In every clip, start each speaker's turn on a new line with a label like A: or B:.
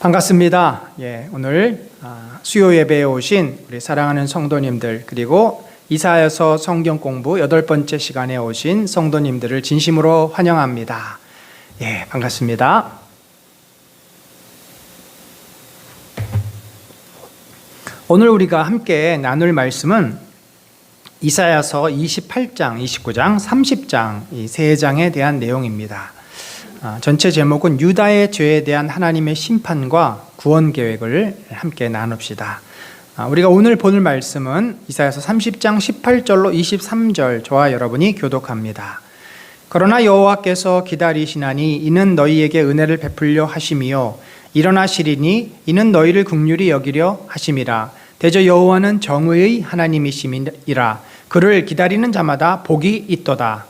A: 반갑습니다. 오늘 수요 예배에 오신 우리 사랑하는 성도님들, 그리고 이사야서 성경 공부 8번째 시간에 오신 성도님들을 진심으로 환영합니다. 반갑습니다. 오늘 우리가 함께 나눌 말씀은 이사야서 28장, 29장, 30장 이 세 장에 대한 내용입니다. 전체 제목은 유다의 죄에 대한 하나님의 심판과 구원 계획을 함께 나눕시다. 우리가 오늘 볼 말씀은 이사야서 30장 18절로 23절, 저와 여러분이 교독합니다. 그러나 여호와께서 기다리시나니 이는 너희에게 은혜를 베풀려 하심이요 일어나시리니 이는 너희를 긍휼히 여기려 하심이라. 대저 여호와는 정의의 하나님이심이라. 그를 기다리는 자마다 복이 있도다.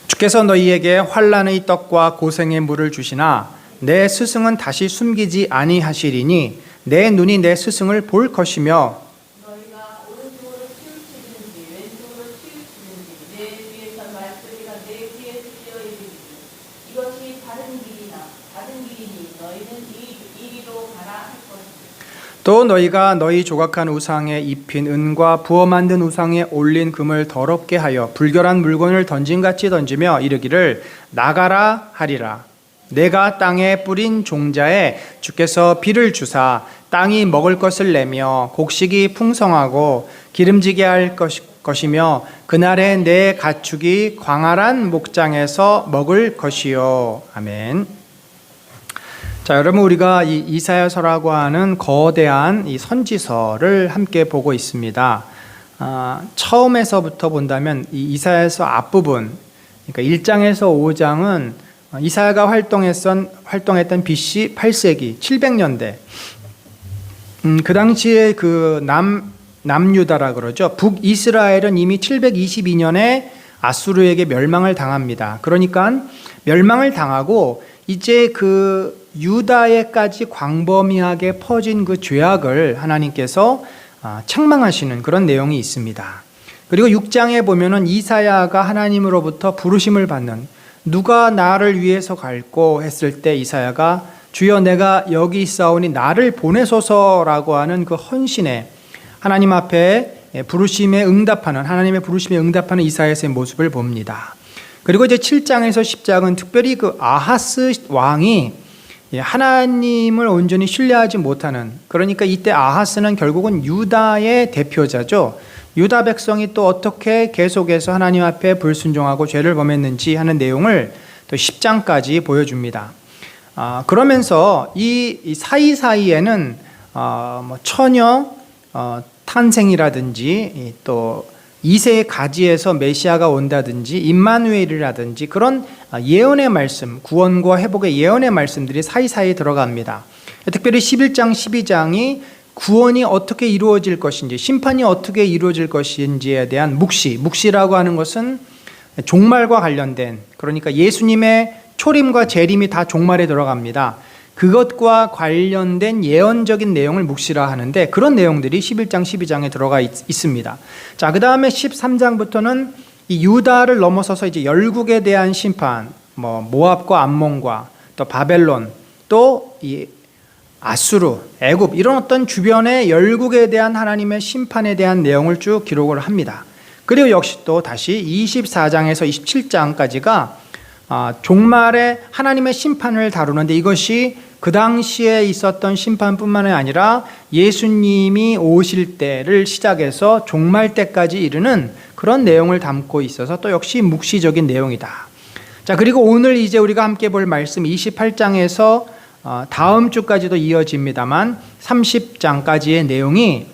A: 주께서 너희에게 환난의 떡과 고생의 물을 주시나 내 스승은 다시 숨기지 아니하시리니 내 눈이 내 스승을 볼 것이며
B: 너희가 오른쪽으로 치우치든지 왼쪽으로 치우치든지 내 귀에서 말소리가 내 귀에 들려 이르리니 이것이 바른 길이니 너희는 이리로 가라 할 것이다.
A: 또 너희가 너희 조각한 우상에 입힌 은과 부어 만든 우상에 올린 금을 더럽게 하여 불결한 물건을 던짐같이 던지며 이르기를 나가라 하리라. 내가 땅에 뿌린 종자에 주께서 비를 주사 땅이 먹을 것을 내며 곡식이 풍성하고 기름지게 할 것이며 그날에 내 가축이 광활한 목장에서 먹을 것이요. 아멘. 자, 여러분, 우리가 이 이사야서라고 하는 거대한 이 선지서를 함께 보고 있습니다. 처음에서부터 본다면 이 이사야서 앞부분, 그러니까 1장에서 5장은 이사야가 활동했던 BC 8세기 700년대, 그 당시에 그 남유다라 그러죠. 북이스라엘은 이미 722년에 아수르에게 멸망을 당합니다. 그러니까 멸망을 당하고 이제 그 유다에까지 광범위하게 퍼진 그 죄악을 하나님께서 책망하시는 그런 내용이 있습니다. 그리고 6장에 보면은 이사야가 하나님으로부터 부르심을 받는, 누가 나를 위해서 갈고 했을 때 이사야가 주여 내가 여기 있사오니 나를 보내소서라고 하는 그 헌신에 하나님 앞에 부르심에 응답하는, 하나님의 부르심에 응답하는 이사야의 모습을 봅니다. 그리고 이제 7장에서 10장은 특별히 그 아하스 왕이 하나님을 온전히 신뢰하지 못하는, 그러니까 이때 아하스는 결국은 유다의 대표자죠. 유다 백성이 또 어떻게 계속해서 하나님 앞에 불순종하고 죄를 범했는지 하는 내용을 또 10장까지 보여줍니다. 그러면서 이 사이사이에는 처녀 탄생이라든지 또 2세의 가지에서 메시아가 온다든지 임마누엘이라든지 그런 예언의 말씀, 구원과 회복의 예언의 말씀들이 사이사이에 들어갑니다. 특별히 11장, 12장이 구원이 어떻게 이루어질 것인지, 심판이 어떻게 이루어질 것인지에 대한 묵시라고 하는 것은 종말과 관련된, 그러니까 예수님의 초림과 재림이 다 종말에 들어갑니다. 그것과 관련된 예언적인 내용을 묵시라 하는데 그런 내용들이 11장, 12장에 들어가 있습니다. 자, 그 다음에 13장부터는 이 유다를 넘어서서 이제 열국에 대한 심판, 모압과 암몬과 또 바벨론, 또 이 아수르, 애굽, 이런 어떤 주변의 열국에 대한 하나님의 심판에 대한 내용을 쭉 기록을 합니다. 그리고 역시 또 다시 24장에서 27장까지가 종말의 하나님의 심판을 다루는데, 이것이 그 당시에 있었던 심판뿐만 아니라 예수님이 오실 때를 시작해서 종말 때까지 이르는 그런 내용을 담고 있어서 또 역시 묵시적인 내용이다. 자, 그리고 오늘 이제 우리가 함께 볼 말씀 28장에서 다음 주까지도 이어집니다만 30장까지의 내용이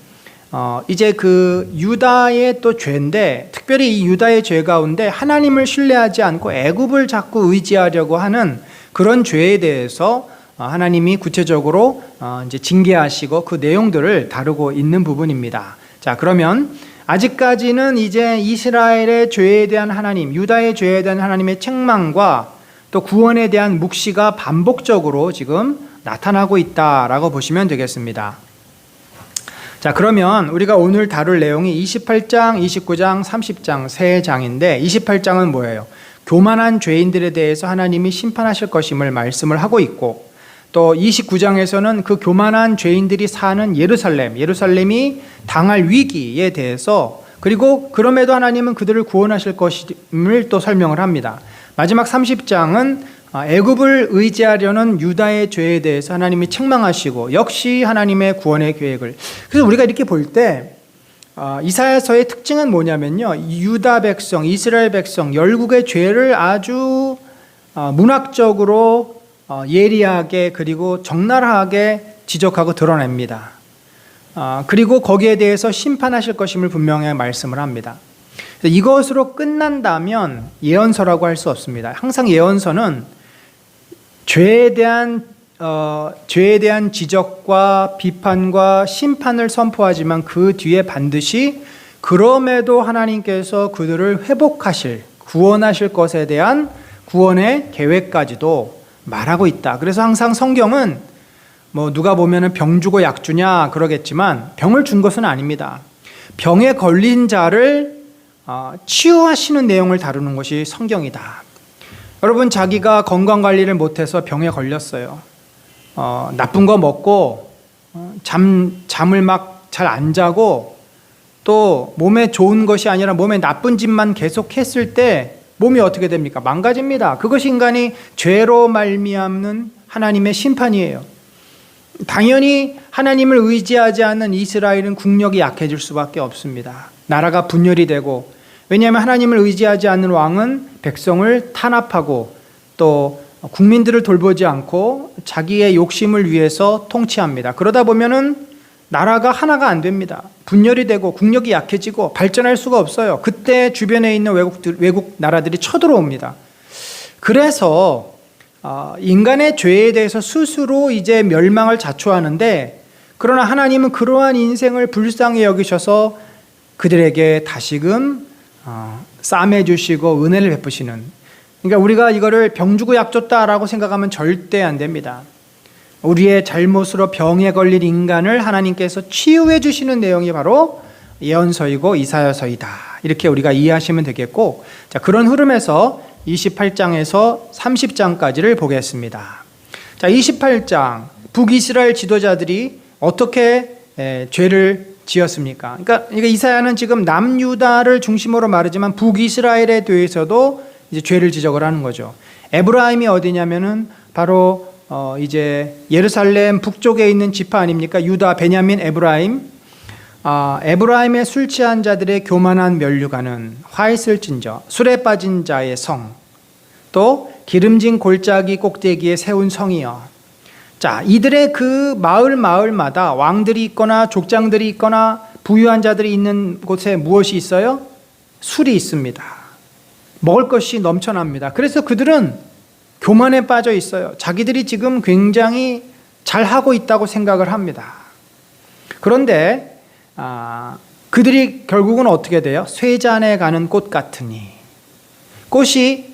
A: 이제 그 유다의 또 죄인데, 특별히 이 유다의 죄 가운데 하나님을 신뢰하지 않고 애굽을 자꾸 의지하려고 하는 그런 죄에 대해서 하나님이 구체적으로 이제 징계하시고 그 내용들을 다루고 있는 부분입니다. 자, 그러면 아직까지는 이제 이스라엘의 죄에 대한 하나님, 유다의 죄에 대한 하나님의 책망과 또 구원에 대한 묵시가 반복적으로 지금 나타나고 있다라고 보시면 되겠습니다. 자, 그러면 우리가 오늘 다룰 내용이 28장, 29장, 30장 세 장인데 28장은 뭐예요? 교만한 죄인들에 대해서 하나님이 심판하실 것임을 말씀을 하고 있고, 또 29장에서는 그 교만한 죄인들이 사는 예루살렘이 당할 위기에 대해서, 그리고 그럼에도 하나님은 그들을 구원하실 것임을 또 설명을 합니다. 마지막 30장은 애굽을 의지하려는 유다의 죄에 대해서 하나님이 책망하시고 역시 하나님의 구원의 계획을. 그래서 우리가 이렇게 볼 때 이사야서의 특징은 뭐냐면요, 유다 백성, 이스라엘 백성 열국의 죄를 아주 문학적으로 예리하게 그리고 적나라하게 지적하고 드러냅니다. 그리고 거기에 대해서 심판하실 것임을 분명히 말씀을 합니다. 이것으로 끝난다면 예언서라고 할 수 없습니다. 항상 예언서는 죄에 대한 지적과 비판과 심판을 선포하지만 그 뒤에 반드시 그럼에도 하나님께서 그들을 회복하실, 구원하실 것에 대한 구원의 계획까지도 말하고 있다. 그래서 항상 성경은 누가 보면은 병 주고 약 주냐 그러겠지만 병을 준 것은 아닙니다. 병에 걸린 자를 치유하시는 내용을 다루는 것이 성경이다. 여러분, 자기가 건강관리를 못해서 병에 걸렸어요. 나쁜 거 먹고 잠을 막 잘 안 자고 또 몸에 좋은 것이 아니라 몸에 나쁜 짓만 계속 했을 때 몸이 어떻게 됩니까? 망가집니다. 그것이 인간이 죄로 말미암는 하나님의 심판이에요. 당연히 하나님을 의지하지 않는 이스라엘은 국력이 약해질 수밖에 없습니다. 나라가 분열이 되고, 왜냐하면 하나님을 의지하지 않는 왕은 백성을 탄압하고 또 국민들을 돌보지 않고 자기의 욕심을 위해서 통치합니다. 그러다 보면은 나라가 하나가 안 됩니다. 분열이 되고 국력이 약해지고 발전할 수가 없어요. 그때 주변에 있는 외국 나라들이 쳐들어옵니다. 그래서 인간의 죄에 대해서 스스로 이제 멸망을 자초하는데, 그러나 하나님은 그러한 인생을 불쌍히 여기셔서 그들에게 다시금 싸매 주시고 은혜를 베푸시는, 그러니까 우리가 이거를 병 주고 약 줬다라고 생각하면 절대 안 됩니다. 우리의 잘못으로 병에 걸린 인간을 하나님께서 치유해 주시는 내용이 바로 예언서이고 이사야서이다. 이렇게 우리가 이해하시면 되겠고, 자, 그런 흐름에서 28장에서 30장까지를 보겠습니다. 자, 28장 북이스라엘 지도자들이 어떻게 죄를 지었습니까? 그러니까 이사야는 지금 남유다를 중심으로 말하지만 북이스라엘에 대해서도 이제 죄를 지적을 하는 거죠. 에브라임이 어디냐면은 바로 이제 예루살렘 북쪽에 있는 지파 아닙니까? 유다, 베냐민, 에브라임. 에브라임의 술 취한 자들의 교만한 면류관은 화 있을진저 술에 빠진 자의 성, 또 기름진 골짜기 꼭대기에 세운 성이여. 자, 이들의 그 마을마다 왕들이 있거나 족장들이 있거나 부유한 자들이 있는 곳에 무엇이 있어요? 술이 있습니다. 먹을 것이 넘쳐납니다. 그래서 그들은 교만에 빠져 있어요. 자기들이 지금 굉장히 잘하고 있다고 생각을 합니다. 그런데 그들이 결국은 어떻게 돼요? 쇠잔에 가는 꽃 같으니, 꽃이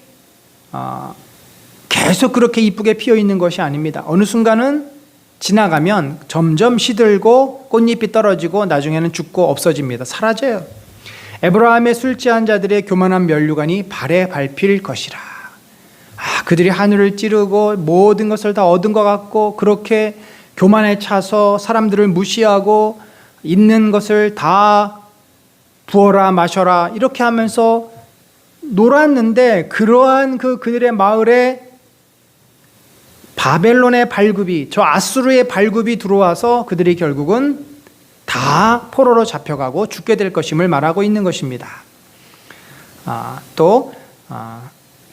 A: 계속 그렇게 이쁘게 피어 있는 것이 아닙니다. 어느 순간은 지나가면 점점 시들고 꽃잎이 떨어지고 나중에는 죽고 없어집니다. 사라져요. 에브라임의 술 취한 자들의 교만한 면류관이 발에 밟힐 것이라. 그들이 하늘을 찌르고 모든 것을 다 얻은 것 같고 그렇게 교만에 차서 사람들을 무시하고 있는 것을 다 부어라 마셔라 이렇게 하면서 놀았는데, 그러한 그들의 마을에 바벨론의 발굽이, 저 아수르의 발굽이 들어와서 그들이 결국은 다 포로로 잡혀가고 죽게 될 것임을 말하고 있는 것입니다. 또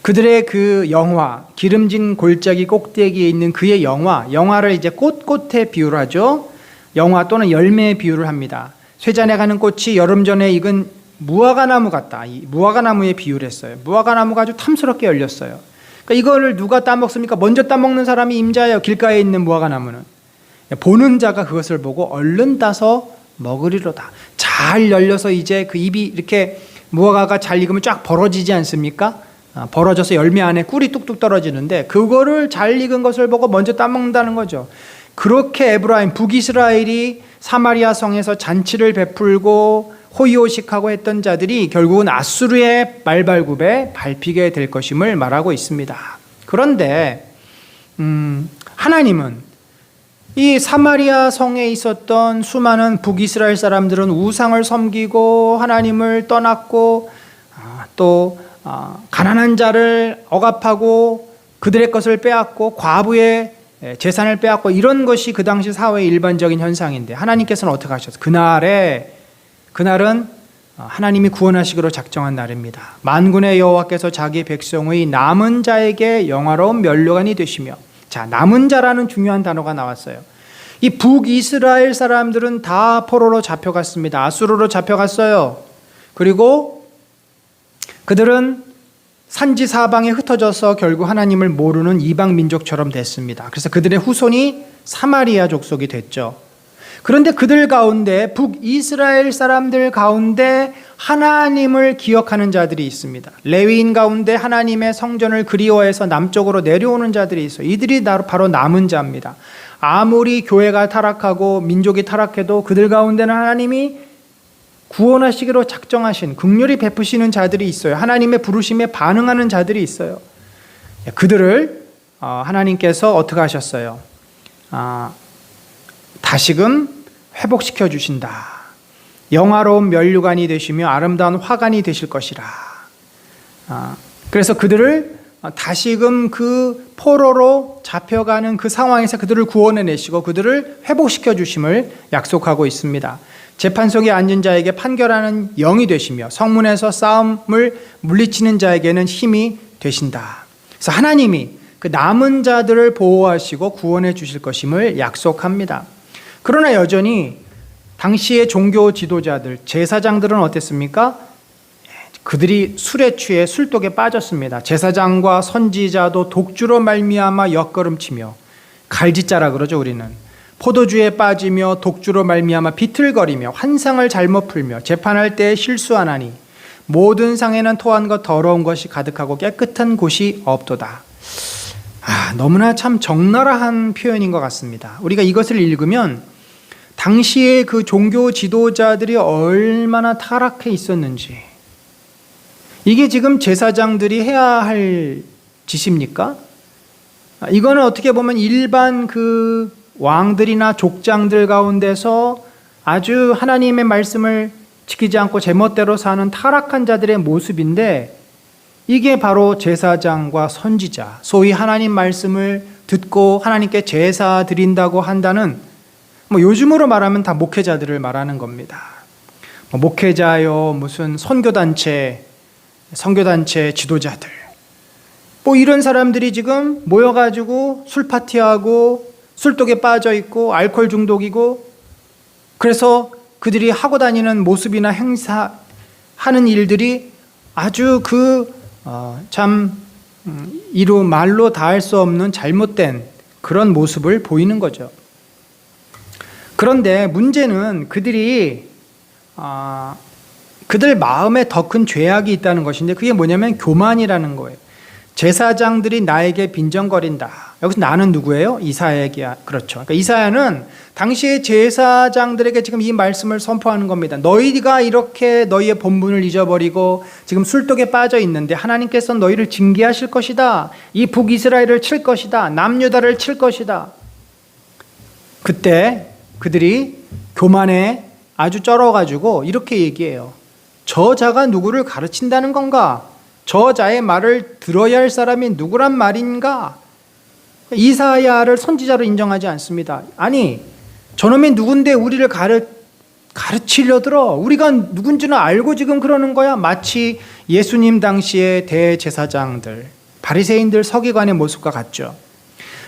A: 그들의 그 영화, 기름진 골짜기 꼭대기에 있는 그의 영화를 이제 꽃에 비유를 하죠. 영화 또는 열매에 비유를 합니다. 쇠잔에 가는 꽃이 여름 전에 익은 무화과나무 같다. 이 무화과나무에 비유를 했어요. 무화과나무가 아주 탐스럽게 열렸어요. 그러니까 이거를 누가 따먹습니까? 먼저 따먹는 사람이 임자예요. 길가에 있는 무화과나무는. 보는 자가 그것을 보고 얼른 따서 먹으리로다. 잘 열려서 이제 그 입이 이렇게 무화과가 잘 익으면 쫙 벌어지지 않습니까? 벌어져서 열매 안에 꿀이 뚝뚝 떨어지는데 그거를 잘 익은 것을 보고 먼저 따먹는다는 거죠. 그렇게 에브라임 북이스라엘이 사마리아 성에서 잔치를 베풀고 호의호식하고 했던 자들이 결국은 아수르의 말발굽에 밟히게 될 것임을 말하고 있습니다. 그런데 하나님은 이 사마리아 성에 있었던 수많은 북이스라엘 사람들은 우상을 섬기고 하나님을 떠났고 또 가난한 자를 억압하고 그들의 것을 빼앗고 과부의 재산을 빼앗고 이런 것이 그 당시 사회의 일반적인 현상인데 하나님께서는 어떻게 하셨어요? 그날은 하나님이 구원하시기로 작정한 날입니다. 만군의 여호와께서 자기 백성의 남은 자에게 영화로운 면류관이 되시며, 자, 남은 자라는 중요한 단어가 나왔어요. 이 북이스라엘 사람들은 다 포로로 잡혀갔습니다. 아수르로 잡혀갔어요. 그리고 그들은 산지 사방에 흩어져서 결국 하나님을 모르는 이방 민족처럼 됐습니다. 그래서 그들의 후손이 사마리아 족속이 됐죠. 그런데 그들 가운데 북이스라엘 사람들 가운데 하나님을 기억하는 자들이 있습니다. 레위인 가운데 하나님의 성전을 그리워해서 남쪽으로 내려오는 자들이 있어요. 이들이 바로 남은 자입니다. 아무리 교회가 타락하고 민족이 타락해도 그들 가운데는 하나님이 구원하시기로 작정하신 긍휼히 베푸시는 자들이 있어요. 하나님의 부르심에 반응하는 자들이 있어요. 그들을 하나님께서 어떻게 하셨어요? 다시금 회복시켜 주신다. 영화로운 면류관이 되시며 아름다운 화관이 되실 것이라. 그래서 그들을 다시금 그 포로로 잡혀가는 그 상황에서 그들을 구원해내시고 그들을 회복시켜 주심을 약속하고 있습니다. 재판석에 앉은 자에게 판결하는 영이 되시며 성문에서 싸움을 물리치는 자에게는 힘이 되신다. 그래서 하나님이 그 남은 자들을 보호하시고 구원해 주실 것임을 약속합니다. 그러나 여전히 당시의 종교 지도자들, 제사장들은 어땠습니까? 그들이 술에 취해 술독에 빠졌습니다. 제사장과 선지자도 독주로 말미암아 엿걸음치며, 갈지자라 그러죠 우리는. 포도주에 빠지며 독주로 말미암아 비틀거리며 환상을 잘못 풀며 재판할 때 실수하나니 모든 상에는 토한 것 더러운 것이 가득하고 깨끗한 곳이 없도다. 너무나 참 적나라한 표현인 것 같습니다. 우리가 이것을 읽으면 당시에 그 종교 지도자들이 얼마나 타락해 있었는지, 이게 지금 제사장들이 해야 할 짓입니까? 이거는 어떻게 보면 일반 그 왕들이나 족장들 가운데서 아주 하나님의 말씀을 지키지 않고 제멋대로 사는 타락한 자들의 모습인데, 이게 바로 제사장과 선지자, 소위 하나님 말씀을 듣고 하나님께 제사 드린다고 한다는, 요즘으로 말하면 다 목회자들을 말하는 겁니다. 목회자요, 무슨 선교단체 지도자들, 이런 사람들이 지금 모여가지고 술 파티하고 술독에 빠져 있고 알코올 중독이고, 그래서 그들이 하고 다니는 모습이나 행사하는 일들이 아주 이루 말로 다할 수 없는 잘못된 그런 모습을 보이는 거죠. 그런데 문제는 그들 마음에 더 큰 죄악이 있다는 것인데, 그게 뭐냐면 교만이라는 거예요. 제사장들이 나에게 빈정거린다. 여기서 나는 누구예요? 이사야에게. 그렇죠. 그러니까 이사야는 당시의 제사장들에게 지금 이 말씀을 선포하는 겁니다. 너희가 이렇게 너희의 본분을 잊어버리고 지금 술독에 빠져 있는데 하나님께서 너희를 징계하실 것이다. 이 북이스라엘을 칠 것이다. 남유다를 칠 것이다. 그때 그들이 교만에 아주 쩔어가지고 이렇게 얘기해요. 저 자가 누구를 가르친다는 건가? 저 자의 말을 들어야 할 사람이 누구란 말인가? 이사야를 선지자로 인정하지 않습니다. 아니, 저놈이 누군데 우리를 가르치려 들어? 우리가 누군지는 알고 지금 그러는 거야? 마치 예수님 당시의 대제사장들, 바리새인들, 서기관의 모습과 같죠.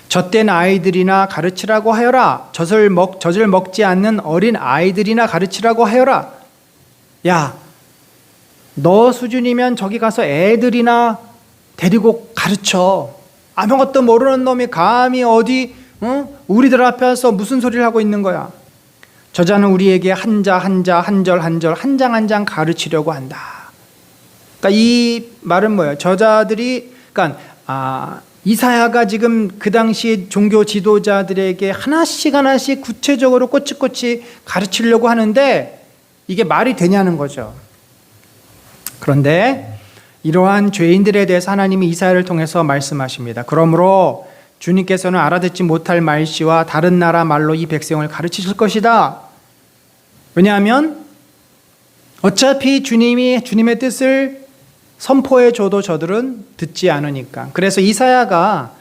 A: 젖된 아이들이나 가르치라고 하여라. 젖을 먹지 않는 어린 아이들이나 가르치라고 하여라. 야, 너 수준이면 저기 가서 애들이나 데리고 가르쳐. 아무것도 모르는 놈이 감히 우리들 앞에 와서 무슨 소리를 하고 있는 거야. 저자는 우리에게 한 자 한 자 한 절 한 절 한 장 한 장 가르치려고 한다. 그러니까 이 말은 뭐예요? 저자들이 그러니까 이사야가 지금 그 당시 종교 지도자들에게 하나씩 구체적으로 꼬치꼬치 가르치려고 하는데 이게 말이 되냐는 거죠. 그런데 이러한 죄인들에 대해서 하나님이 이사야를 통해서 말씀하십니다. 그러므로 주님께서는 알아듣지 못할 말씨와 다른 나라 말로 이 백성을 가르치실 것이다. 왜냐하면 어차피 주님이 주님의 뜻을 선포해 줘도 저들은 듣지 않으니까. 그래서 이사야가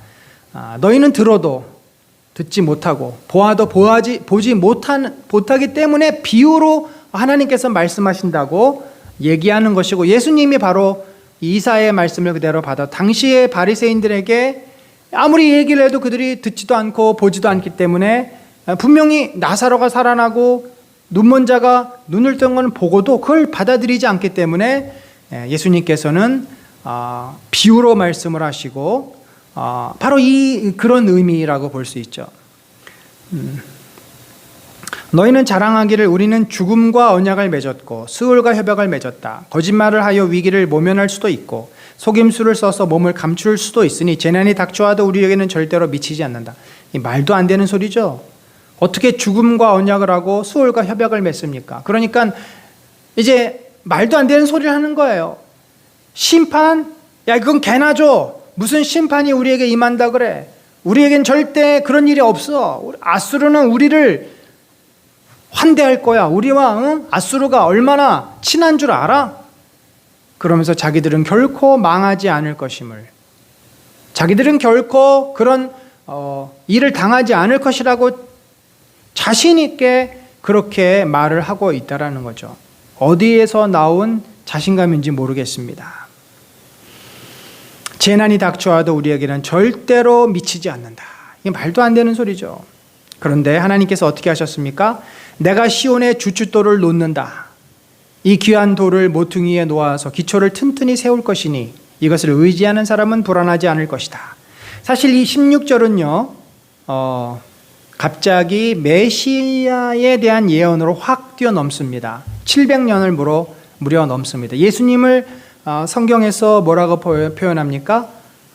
A: 너희는 들어도 듣지 못하고 보아도 보지 못하기 때문에 비유로 하나님께서 말씀하신다고 얘기하는 것이고, 예수님이 바로 이사야의 말씀을 그대로 받아 당시의 바리새인들에게 아무리 얘기를 해도 그들이 듣지도 않고 보지도 않기 때문에 분명히 나사로가 살아나고 눈먼 자가 눈을 뜬 건 보고도 그걸 받아들이지 않기 때문에 예수님께서는 비유로 말씀을 하시고 바로 그런 의미라고 볼 수 있죠. 너희는 자랑하기를 우리는 죽음과 언약을 맺었고 스올과 협약을 맺었다. 거짓말을 하여 위기를 모면할 수도 있고 속임수를 써서 몸을 감출 수도 있으니 재난이 닥쳐와도 우리에게는 절대로 미치지 않는다. 이 말도 안 되는 소리죠. 어떻게 죽음과 언약을 하고 스올과 협약을 맺습니까? 그러니까 이제 말도 안 되는 소리를 하는 거예요. 심판? 야, 그건 개나 줘. 무슨 심판이 우리에게 임한다 그래. 우리에겐 절대 그런 일이 없어. 아수르는 우리를 환대할 거야. 우리와 아수르가 얼마나 친한 줄 알아? 그러면서 자기들은 결코 망하지 않을 것임을, 자기들은 결코 그런 일을 당하지 않을 것이라고 자신 있게 그렇게 말을 하고 있다라는 거죠. 어디에서 나온 자신감인지 모르겠습니다. 재난이 닥쳐와도 우리에게는 절대로 미치지 않는다. 이게 말도 안 되는 소리죠. 그런데 하나님께서 어떻게 하셨습니까? 내가 시온에 주춧돌을 놓는다. 이 귀한 돌을 모퉁이에 놓아서 기초를 튼튼히 세울 것이니 이것을 의지하는 사람은 불안하지 않을 것이다. 사실 이 16절은요, 갑자기 메시아에 대한 예언으로 확 뛰어넘습니다. 700년을 무려 넘습니다. 예수님을 성경에서 뭐라고 표현합니까?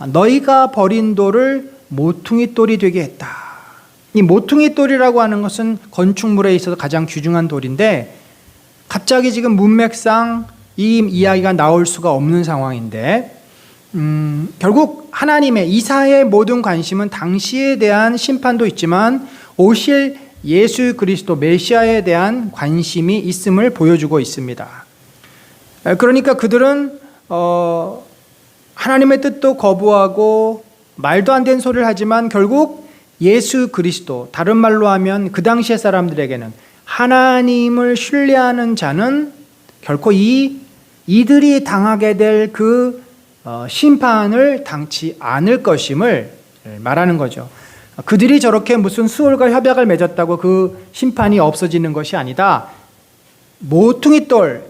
A: 너희가 버린 돌을 모퉁이 돌이 되게 했다. 이 모퉁이 돌이라고 하는 것은 건축물에 있어서 가장 귀중한 돌인데 갑자기 지금 문맥상 이 이야기가 나올 수가 없는 상황인데 결국 하나님의 이사야의 모든 관심은 당시에 대한 심판도 있지만 오실 예수 그리스도 메시아에 대한 관심이 있음을 보여주고 있습니다. 그러니까 그들은 하나님의 뜻도 거부하고 말도 안 되는 소리를 하지만 결국 예수 그리스도, 다른 말로 하면 그 당시의 사람들에게는 하나님을 신뢰하는 자는 결코 이들이 당하게 될 그 심판을 당치 않을 것임을 말하는 거죠. 그들이 저렇게 무슨 수월과 협약을 맺었다고 그 심판이 없어지는 것이 아니다. 모퉁이돌,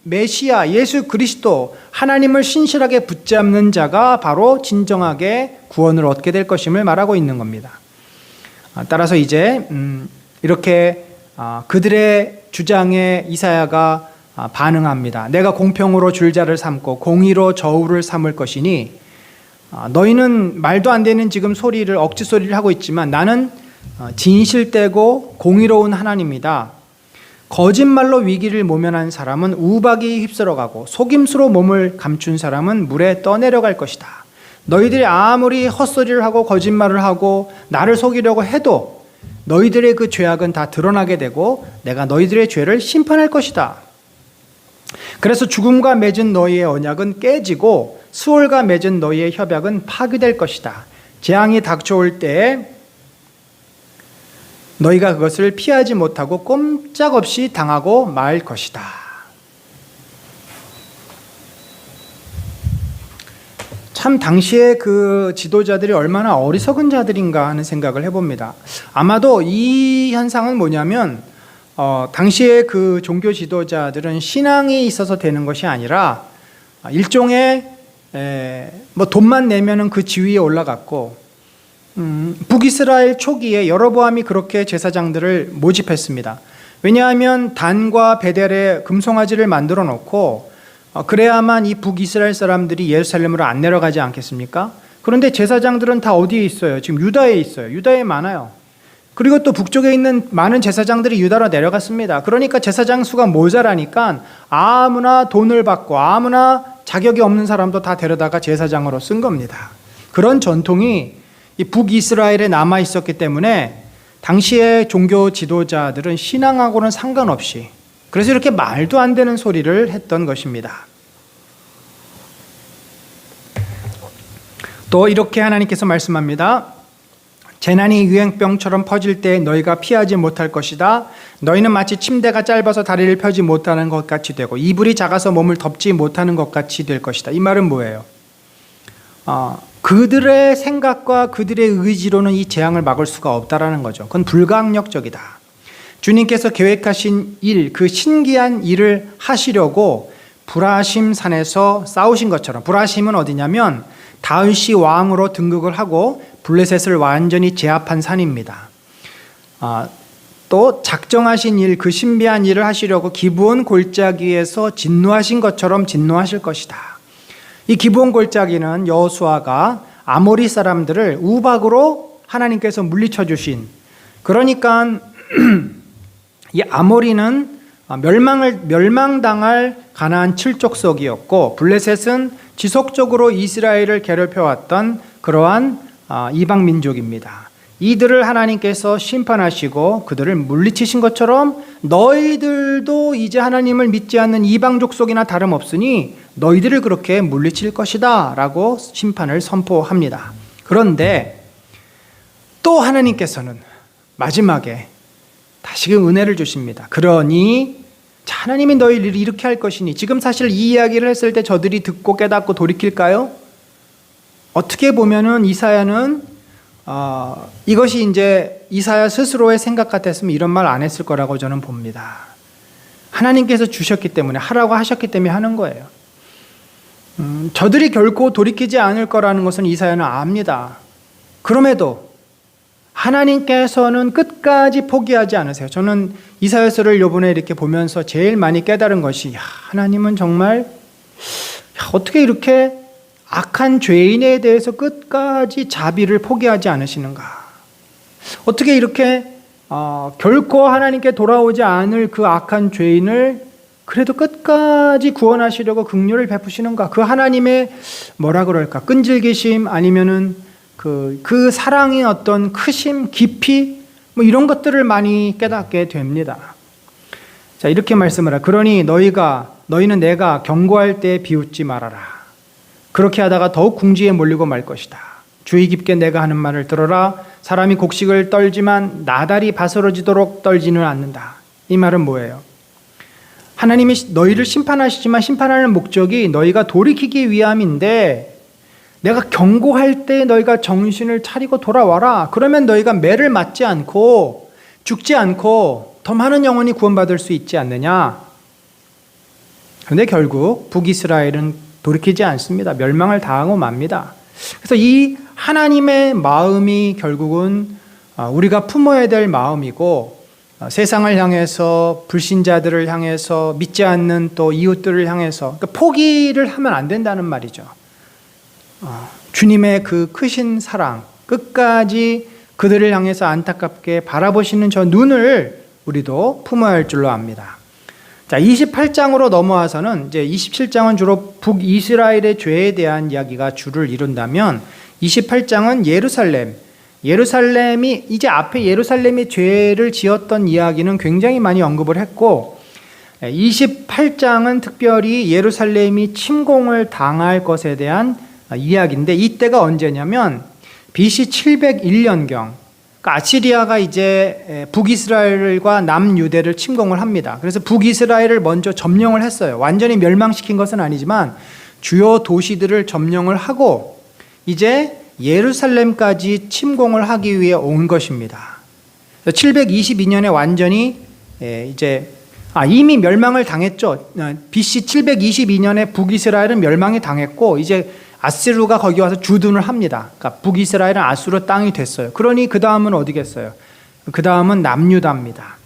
A: 메시아, 예수 그리스도, 하나님을 신실하게 붙잡는 자가 바로 진정하게 구원을 얻게 될 것임을 말하고 있는 겁니다. 따라서 이제 이렇게 그들의 주장에 이사야가 반응합니다. 내가 공평으로 줄자를 삼고 공의로 저울을 삼을 것이니 너희는 말도 안 되는 지금 소리를 억지 소리를 하고 있지만 나는 진실되고 공의로운 하나님이다. 거짓말로 위기를 모면한 사람은 우박이 휩쓸어가고 속임수로 몸을 감춘 사람은 물에 떠내려갈 것이다. 너희들이 아무리 헛소리를 하고 거짓말을 하고 나를 속이려고 해도 너희들의 그 죄악은 다 드러나게 되고 내가 너희들의 죄를 심판할 것이다. 그래서 죽음과 맺은 너희의 언약은 깨지고 수월과 맺은 너희의 협약은 파괴될 것이다. 재앙이 닥쳐올 때에 너희가 그것을 피하지 못하고 꼼짝없이 당하고 말 것이다. 참 당시에 그 지도자들이 얼마나 어리석은 자들인가 하는 생각을 해봅니다. 아마도 이 현상은 뭐냐면 당시에 그 종교 지도자들은 신앙이 있어서 되는 것이 아니라 일종의 뭐 돈만 내면은 그 지위에 올라갔고 북이스라엘 초기에 여로보암이 그렇게 제사장들을 모집했습니다. 왜냐하면 단과 베델에 금송아지를 만들어 놓고 그래야만 이 북이스라엘 사람들이 예루살렘으로 안 내려가지 않겠습니까? 그런데 제사장들은 다 어디에 있어요? 지금 유다에 있어요. 유다에 많아요. 그리고 또 북쪽에 있는 많은 제사장들이 유다로 내려갔습니다. 그러니까 제사장 수가 모자라니까 아무나 돈을 받고 아무나 자격이 없는 사람도 다 데려다가 제사장으로 쓴 겁니다. 그런 전통이 이 북이스라엘에 남아 있었기 때문에 당시의 종교 지도자들은 신앙하고는 상관없이, 그래서 이렇게 말도 안 되는 소리를 했던 것입니다. 또 이렇게 하나님께서 말씀합니다. 재난이 유행병처럼 퍼질 때 너희가 피하지 못할 것이다. 너희는 마치 침대가 짧아서 다리를 펴지 못하는 것 같이 되고 이불이 작아서 몸을 덮지 못하는 것 같이 될 것이다. 이 말은 뭐예요? 그들의 생각과 그들의 의지로는 이 재앙을 막을 수가 없다라는 거죠. 그건 불가항력적이다. 주님께서 계획하신 일, 그 신기한 일을 하시려고 브라심 산에서 싸우신 것처럼, 브라심은 어디냐면 다윗이 왕으로 등극을 하고 블레셋을 완전히 제압한 산입니다. 또 작정하신 일, 그 신비한 일을 하시려고 기브온 골짜기에서 진노하신 것처럼 진노하실 것이다. 이 기브온 골짜기는 여호수아가 아모리 사람들을 우박으로 하나님께서 물리쳐 주신, 그러니까 이 아모리는 멸망당할 가나안 칠족속이었고 블레셋은 지속적으로 이스라엘을 괴롭혀왔던 그러한 이방 민족입니다. 이들을 하나님께서 심판하시고 그들을 물리치신 것처럼 너희들도 이제 하나님을 믿지 않는 이방 족속이나 다름없으니 너희들을 그렇게 물리칠 것이다 라고 심판을 선포합니다. 그런데 또 하나님께서는 마지막에 다시금 은혜를 주십니다. 그러니 하나님이 너희를 이렇게 할 것이니, 지금 사실 이 이야기를 했을 때 저들이 듣고 깨닫고 돌이킬까요? 어떻게 보면은 이사야는 이것이 이제 이사야 스스로의 생각 같았으면 이런 말 안 했을 거라고 저는 봅니다. 하나님께서 주셨기 때문에, 하라고 하셨기 때문에 하는 거예요. 저들이 결코 돌이키지 않을 거라는 것은 이사야는 압니다. 그럼에도 하나님께서는 끝까지 포기하지 않으세요. 저는 이사야서를 이번에 이렇게 보면서 제일 많이 깨달은 것이, 하나님은 정말 어떻게 이렇게 악한 죄인에 대해서 끝까지 자비를 포기하지 않으시는가? 어떻게 이렇게 결코 하나님께 돌아오지 않을 그 악한 죄인을 그래도 끝까지 구원하시려고 긍휼을 베푸시는가? 그 하나님의 뭐라 그럴까? 끈질기심, 아니면은 그 사랑의 어떤 크심, 깊이, 뭐 이런 것들을 많이 깨닫게 됩니다. 자, 이렇게 말씀을 하라. 그러니 너희는 내가 경고할 때 비웃지 말아라. 그렇게 하다가 더욱 궁지에 몰리고 말 것이다. 주의 깊게 내가 하는 말을 들어라. 사람이 곡식을 떨지만 나달이 바스러지도록 떨지는 않는다. 이 말은 뭐예요? 하나님이 너희를 심판하시지만 심판하는 목적이 너희가 돌이키기 위함인데, 내가 경고할 때 너희가 정신을 차리고 돌아와라. 그러면 너희가 매를 맞지 않고 죽지 않고 더 많은 영혼이 구원받을 수 있지 않느냐. 그런데 결국 북이스라엘은 돌이키지 않습니다. 멸망을 당하고 맙니다. 그래서 이 하나님의 마음이 결국은 우리가 품어야 될 마음이고, 세상을 향해서, 불신자들을 향해서, 믿지 않는 또 이웃들을 향해서, 그러니까 포기를 하면 안 된다는 말이죠. 주님의 그 크신 사랑, 끝까지 그들을 향해서 안타깝게 바라보시는 저 눈을 우리도 품어야 할 줄로 압니다. 자, 28장으로 넘어와서는 이제 27장은 주로 북이스라엘의 죄에 대한 이야기가 주를 이룬다면 28장은 예루살렘이 이제 앞에 예루살렘이 죄를 지었던 이야기는 굉장히 많이 언급을 했고, 28장은 특별히 예루살렘이 침공을 당할 것에 대한 이야기인데, 이때가 언제냐면 BC 701년경, 그러니까 아시리아가 이제 북이스라엘과 남유대를 침공을 합니다. 그래서 북이스라엘을 먼저 점령을 했어요. 완전히 멸망시킨 것은 아니지만 주요 도시들을 점령을 하고 이제 예루살렘까지 침공을 하기 위해 온 것입니다. 722년에 완전히 이미 멸망을 당했죠. BC 722년에 북이스라엘은 멸망이 당했고 이제 아스루가 거기 와서 주둔을 합니다. 그러니까 북이스라엘은 아수르 땅이 됐어요. 그러니 그 다음은 어디겠어요? 그 다음은 남유다입니다.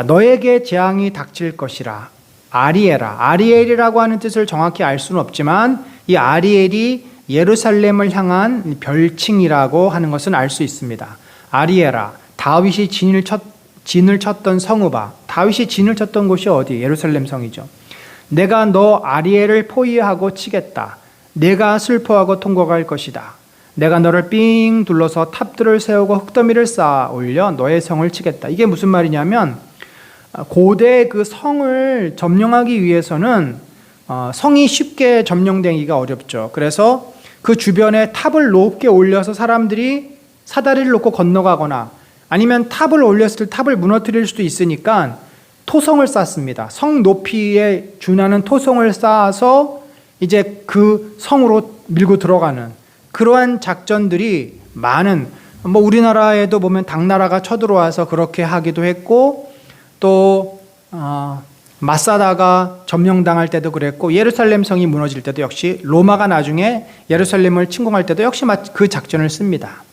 A: 너에게 재앙이 닥칠 것이라. 아리에라. 아리엘이라고 하는 뜻을 정확히 알 수는 없지만 이 아리엘이 예루살렘을 향한 별칭이라고 하는 것은 알 수 있습니다. 아리에라. 다윗이 진을 쳤던 성읍아. 다윗이 진을 쳤던 곳이 어디? 예루살렘 성이죠. 내가 너 아리엘을 포위하고 치겠다. 내가 슬퍼하고 통곡할 것이다. 내가 너를 삥 둘러서 탑들을 세우고 흙더미를 쌓아 올려 너의 성을 치겠다. 이게 무슨 말이냐면 고대 그 성을 점령하기 위해서는 성이 쉽게 점령되기가 어렵죠. 그래서 그 주변에 탑을 높게 올려서 사람들이 사다리를 놓고 건너가거나 아니면 탑을 올렸을 때 탑을 무너뜨릴 수도 있으니까 토성을 쌓습니다. 성 높이에 준하는 토성을 쌓아서 이제 그 성으로 밀고 들어가는 그러한 작전들이 많은, 뭐 우리나라에도 보면 당나라가 쳐들어와서 그렇게 하기도 했고, 또 마사다가 점령당할 때도 그랬고, 예루살렘 성이 무너질 때도 역시 로마가 나중에 예루살렘을 침공할 때도 역시 그 작전을 씁니다.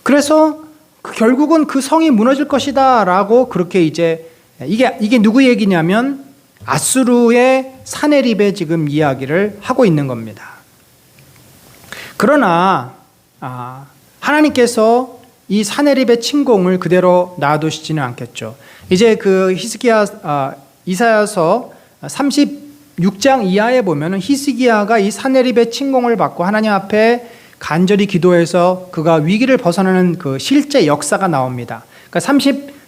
A: 그래서 결국은 그 성이 무너질 것이다 라고 그렇게 이제 이게 누구 얘기냐면 아수르의 사네립의 지금 이야기를 하고 있는 겁니다. 그러나 하나님께서 이 사네립의 침공을 그대로 놔두시지는 않겠죠. 이제 그 이사야서 36장 이하에 보면은 히스기야가 이 사네립의 침공을 받고 하나님 앞에 간절히 기도해서 그가 위기를 벗어나는 그 실제 역사가 나옵니다. 그러니까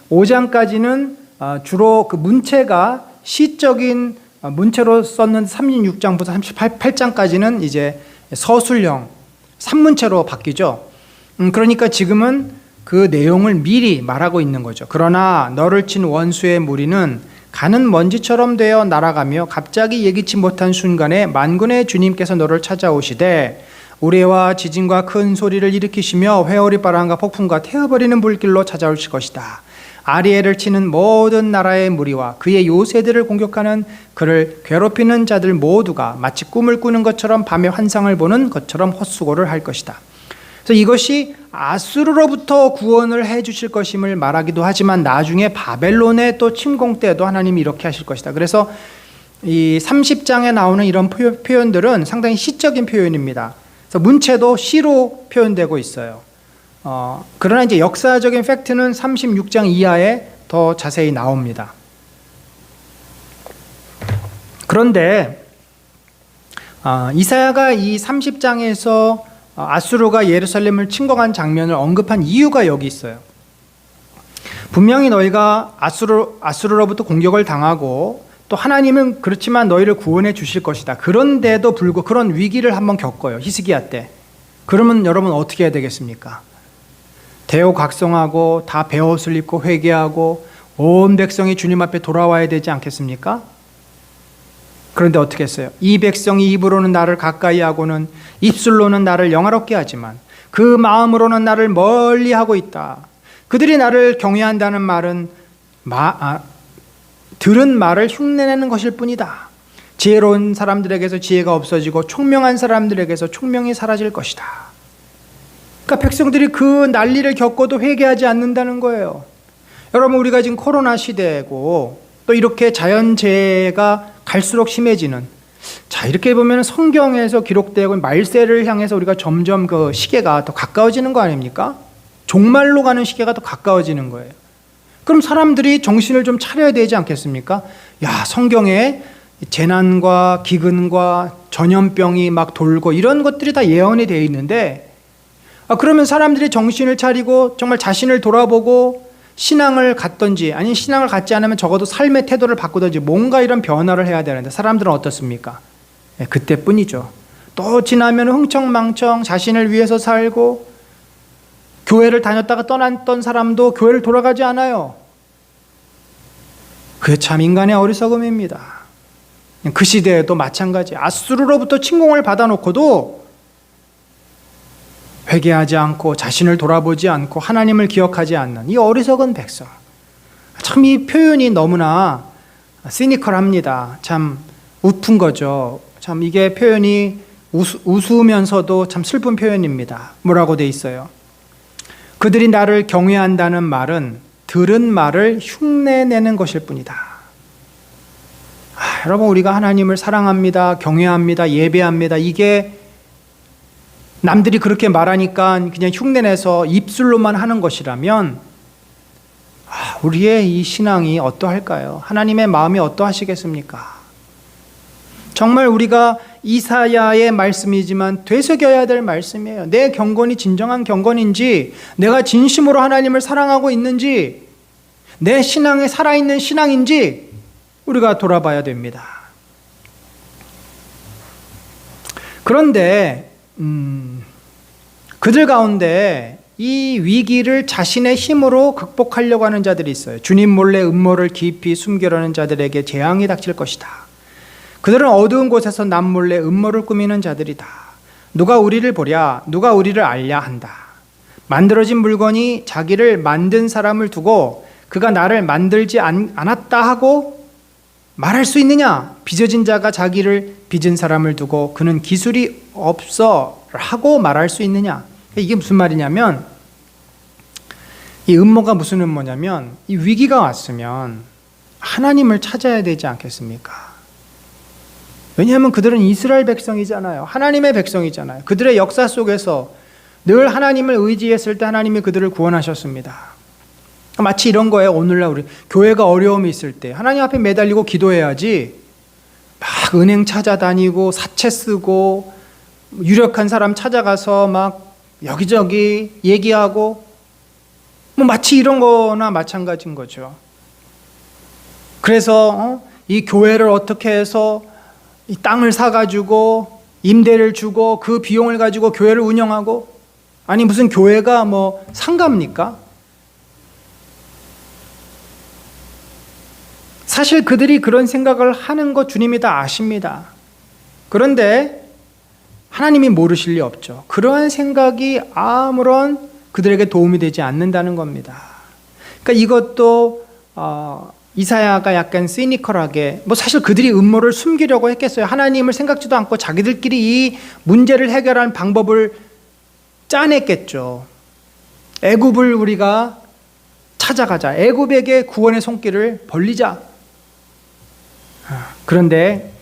A: 35장까지는 주로 그 문체가 시적인 문체로 썼는데 36장부터 38장까지는 이제 서술형 산문체로 바뀌죠. 그러니까 지금은 그 내용을 미리 말하고 있는 거죠. 그러나 너를 친 원수의 무리는 가는 먼지처럼 되어 날아가며 갑자기 예기치 못한 순간에 만군의 주님께서 너를 찾아오시되 우레와 지진과 큰 소리를 일으키시며 회오리 바람과 폭풍과 태워버리는 불길로 찾아오실 것이다. 아리엘을 치는 모든 나라의 무리와 그의 요새들을 공격하는 그를 괴롭히는 자들 모두가 마치 꿈을 꾸는 것처럼 밤에 환상을 보는 것처럼 헛수고를 할 것이다. 그래서 이것이 아수르로부터 구원을 해 주실 것임을 말하기도 하지만 나중에 바벨론의 또 침공 때도 하나님이 이렇게 하실 것이다. 그래서 이 30장에 나오는 이런 표현들은 상당히 시적인 표현입니다. 그래서 문체도 시로 표현되고 있어요. 그러나 이제 역사적인 팩트는 36장 이하에 더 자세히 나옵니다. 그런데 이사야가 이 30장에서 아수르가 예루살렘을 침공한 장면을 언급한 이유가 여기 있어요. 분명히 너희가 아수르로부터 공격을 당하고 또 하나님은 그렇지만 너희를 구원해 주실 것이다. 그런데도 불구하고 그런 위기를 한번 겪어요. 히스기야 때. 그러면 여러분 어떻게 해야 되겠습니까? 대우각성하고 다 베옷을 입고 회개하고 온 백성이 주님 앞에 돌아와야 되지 않겠습니까? 그런데 어떻게 했어요? 이 백성이 입으로는 나를 가까이 하고는 입술로는 나를 영화롭게 하지만 그 마음으로는 나를 멀리하고 있다. 그들이 나를 경외한다는 말은 들은 말을 흉내내는 것일 뿐이다. 지혜로운 사람들에게서 지혜가 없어지고 총명한 사람들에게서 총명이 사라질 것이다. 그러니까 백성들이 그 난리를 겪어도 회개하지 않는다는 거예요. 여러분, 우리가 지금 코로나 시대고 또 이렇게 자연재해가 갈수록 심해지는, 자, 이렇게 보면 성경에서 기록되고 말세를 향해서 우리가 점점 그 시계가 더 가까워지는 거 아닙니까? 종말로 가는 시계가 더 가까워지는 거예요. 그럼 사람들이 정신을 좀 차려야 되지 않겠습니까? 야, 성경에 재난과 기근과 전염병이 막 돌고 이런 것들이 다 예언이 되어 있는데, 그러면 사람들이 정신을 차리고 정말 자신을 돌아보고 신앙을 갖든지 아니면 신앙을 갖지 않으면 적어도 삶의 태도를 바꾸든지 뭔가 이런 변화를 해야 되는데 사람들은 어떻습니까? 그때뿐이죠. 또 지나면 흥청망청 자신을 위해서 살고 교회를 다녔다가 떠났던 사람도 교회를 돌아가지 않아요. 그게 참 인간의 어리석음입니다. 그 시대에도 마찬가지. 아수르로부터 침공을 받아놓고도 회개하지 않고 자신을 돌아보지 않고 하나님을 기억하지 않는 이 어리석은 백성. 참 이 표현이 너무나 시니컬합니다. 참 웃픈 거죠. 참 이게 표현이 우스우면서도 참 슬픈 표현입니다. 뭐라고 돼 있어요? 그들이 나를 경외한다는 말은 들은 말을 흉내내는 것일 뿐이다. 여러분, 우리가 하나님을 사랑합니다, 경외합니다, 예배합니다, 이게 남들이 그렇게 말하니까 그냥 흉내내서 입술로만 하는 것이라면 우리의 이 신앙이 어떠할까요? 하나님의 마음이 어떠하시겠습니까? 정말 우리가 이사야의 말씀이지만 되새겨야 될 말씀이에요. 내 경건이 진정한 경건인지, 내가 진심으로 하나님을 사랑하고 있는지, 내 신앙에 살아있는 신앙인지 우리가 돌아봐야 됩니다. 그런데 그들 가운데 이 위기를 자신의 힘으로 극복하려고 하는 자들이 있어요. 주님 몰래 음모를 깊이 숨기려는 자들에게 재앙이 닥칠 것이다. 그들은 어두운 곳에서 남몰래 음모를 꾸미는 자들이다. 누가 우리를 보랴, 누가 우리를 알랴 한다. 만들어진 물건이 자기를 만든 사람을 두고 그가 나를 만들지 않았다 하고 말할 수 있느냐? 빚어진 자가 자기를 빚은 사람을 두고 그는 기술이 없어 하고 말할 수 있느냐? 이게 무슨 말이냐면, 이 음모가 무슨 음모냐면, 이 위기가 왔으면 하나님을 찾아야 되지 않겠습니까? 왜냐하면 그들은 이스라엘 백성이잖아요. 하나님의 백성이잖아요. 그들의 역사 속에서 늘 하나님을 의지했을 때 하나님이 그들을 구원하셨습니다. 마치 이런 거예요. 오늘날 우리 교회가 어려움이 있을 때 하나님 앞에 매달리고 기도해야지, 막 은행 찾아다니고 사채 쓰고 유력한 사람 찾아가서 막 여기저기 얘기하고, 뭐 마치 이런 거나 마찬가지인 거죠. 그래서 이 교회를 어떻게 해서 이 땅을 사가지고 임대를 주고 그 비용을 가지고 교회를 운영하고, 아니 무슨 교회가 뭐 상가입니까? 사실 그들이 그런 생각을 하는 거 주님이 다 아십니다. 그런데 하나님이 모르실 리 없죠. 그러한 생각이 아무런 그들에게 도움이 되지 않는다는 겁니다. 그러니까 이것도 이사야가 약간 시니컬하게, 뭐 사실 그들이 음모를 숨기려고 했겠어요. 하나님을 생각지도 않고 자기들끼리 이 문제를 해결할 방법을 짜냈겠죠. 애굽을 우리가 찾아가자, 애굽에게 구원의 손길을 벌리자. 그런데